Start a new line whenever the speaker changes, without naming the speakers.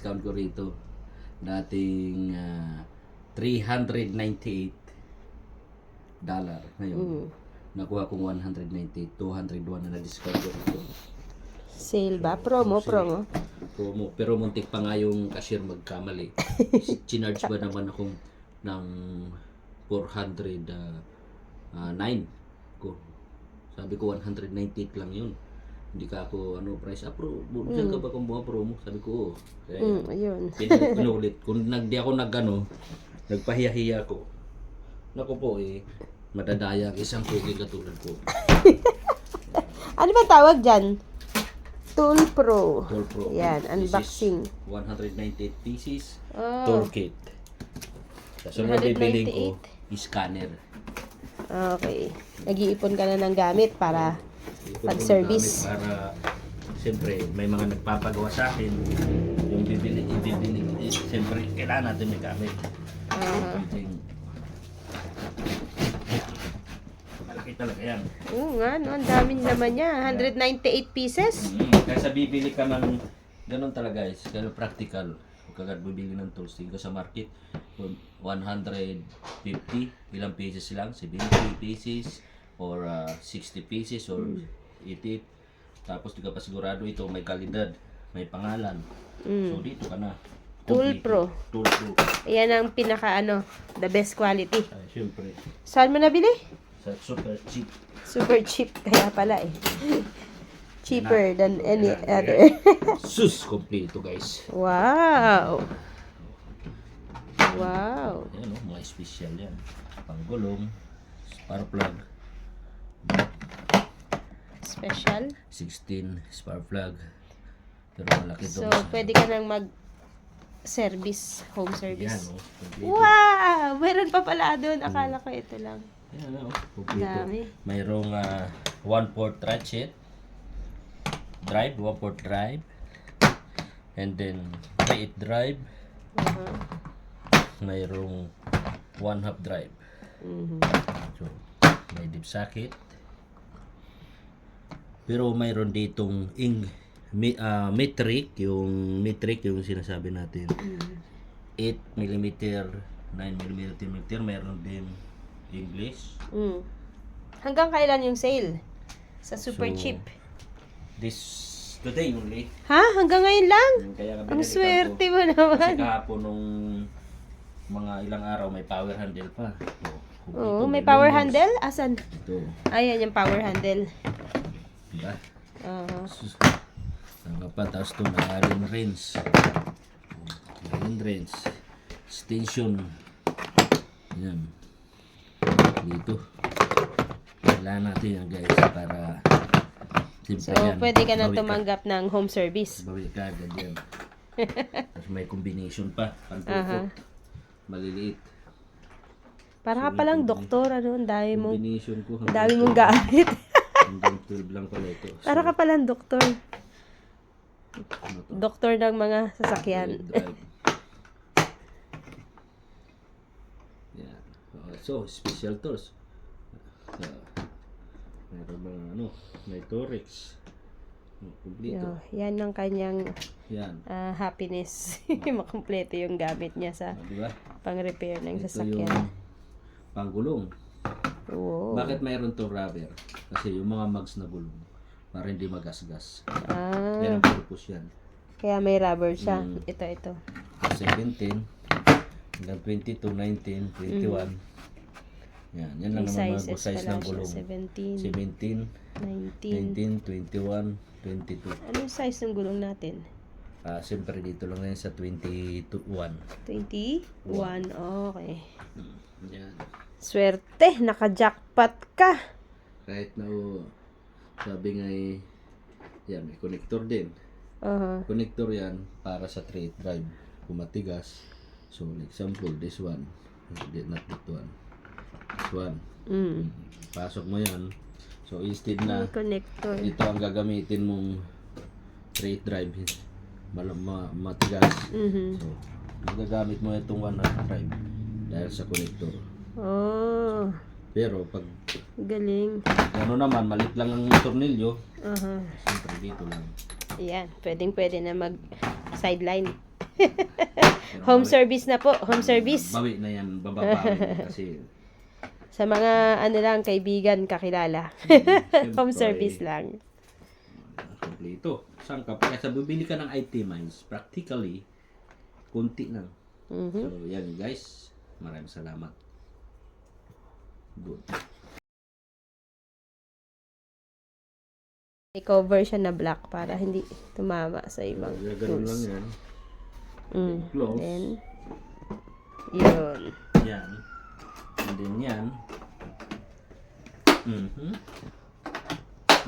discount ko rito. Dating $398 ngayon. Nakuha kong 198, 201 na discount ko rito.
Sale ba? Promo.
Promo. Pero muntik pa nga yung cashier magkamali. Chinarge ba naman akong ng 409 ko. Sabi ko 198 lang yun. Hindi ka ako price approve. Diyan ka ba kung mga promo? Sabi ko, Kaya
Ayun.
pinulit. Kung di ako nagpahiya-hiya ko. Naku po madadaya ang isang pugi katulad ko.
Ano ba tawag dyan? Tool Pro.
Tool Pro.
Yan,
This
unboxing.
is 198 pieces.
Oh.
Toolkit. So, na bibiling ko, scanner.
Okay. Nag-iipon ka na ng gamit para pag-service.
Para, siyempre, may mga nagpapagawa sa akin. Yung ibibili, siyempre, kailangan natin may gamit. Malaki talaga yan.
Oo nga, no? Ang daming naman niya. 198 pieces.
Kaya sa bibili ka ng, ganun talaga guys, ganun practical. Huwag kagad bibili ng tools. Tingin ko sa market, 150, ilang pieces lang, 70 pieces, or 60 pieces, or 80. Tapos di ka pa sigurado ito, may kalidad, may pangalan. So dito ka na.
Tool Pro.
Tool Pro.
Ayan ang pinaka the best quality.
Ay, syempre,
Saan mo nabili?
sa super cheap.
Super cheap. Kaya pala Cheaper than any other.
Sus, kompleto guys.
Wow. Wow.
Ayan mga special yan. Panggulong, spark plug,
Special.
16 spark plug. Pero malaki
So,
to.
pwede ka nang mag-service, home
Yan,
service.
kompleto.
Wow! Meron pa pala doon. Akala ko ito lang.
Yan, kompleto.
Dami.
Mayroong 1/4 ratchet, drive, 1/4 drive, and then 3/8 drive. Mayroong 1/2 drive. So, may deep socket. Pero mayroon ditong metric, yung sinasabi natin. 8mm, 9mm, mayroon din English.
Hanggang kailan yung sale? Sa super
So,
cheap.
Today only.
Ha? Hanggang ngayon lang?
Kaya nga
Ang
binalikan
swerte
ko.
mo
Kasi
naman.
kahapon nung mga ilang araw may power handle pa.
Oo, may power handle? Asan?
Ito.
Ayan yung power handle.
Diba?
Uh-huh.
Tanga pa. Tapos ito may allen wrench. Allen wrench. Extension. Yan. Dito. Kailangan natin yan guys para
So, pwede ka na tumanggap ng home service.
Bawi ka agad yan. Tapos may combination pa. Pantupot. Maliliit.
Para ka palang doktor, ang dami mong,
Combination ko.
ang dami mong gamit.
Hanggang 12 lang pala ito.
Para ka palang doktor.
Ano to?
Doktor ng mga sasakyan.
Drive. Yan. So, special tools. Meron mga may Torex. Kompleto.
Yan ang kanyang
Yan.
happiness. Makompleto yung gamit niya sa
Diba?
pang-repair ng
Ito
sasakyan.
yung panggulong.
Oo.
Bakit mayroon to rubber? Kasi yung mga mags na gulong para hindi magasgas.
Ah,
Yan ang purpose yan.
kaya may rubber siya. Ito.
17 hanggang 22, 19, 21. Yan lang
May
naman
sizes
mga size
pala
ng
siya.
gulong.
17,
17,
19.
19, 21, 22.
Anong size ng gulong natin?
Siyempre dito lang yan sa 21.
21? Okay.
Yan.
Swerte, naka-jackpot ka.
Kahit na sabi nga yan, may connector din. Connector yan para sa 3 drive. Kung matigas. So, example, this one. Not that one. This one. Pasok mo yan. So, instead na
Connector.
ito ang gagamitin mong 3 drive. Matigas. So, magagamit mo itong 1 drive dahil sa connector.
Oh,
Pero pag
galing.
naman, malit lang ang tornilyo. Siyempre dito lang.
Ayan, pwede na mag-sideline.
Pero
Home
bawi-
service na po. Home service.
Bawi na yan, bababawi na kasi
Sa mga ano lang, kaibigan, kakilala. Home
siyempre,
service lang.
kompleto. Saan ka? Kaya bibili ka ng itemize, practically, kunti lang.
Mhm.
So, yan guys. Maraming salamat. Good.
May cover siya na black para hindi tumama sa ibang
Ganun lang
tools.
yan.
Mm.
Close.
Then, yun.
Yan. And then yan. Mhm.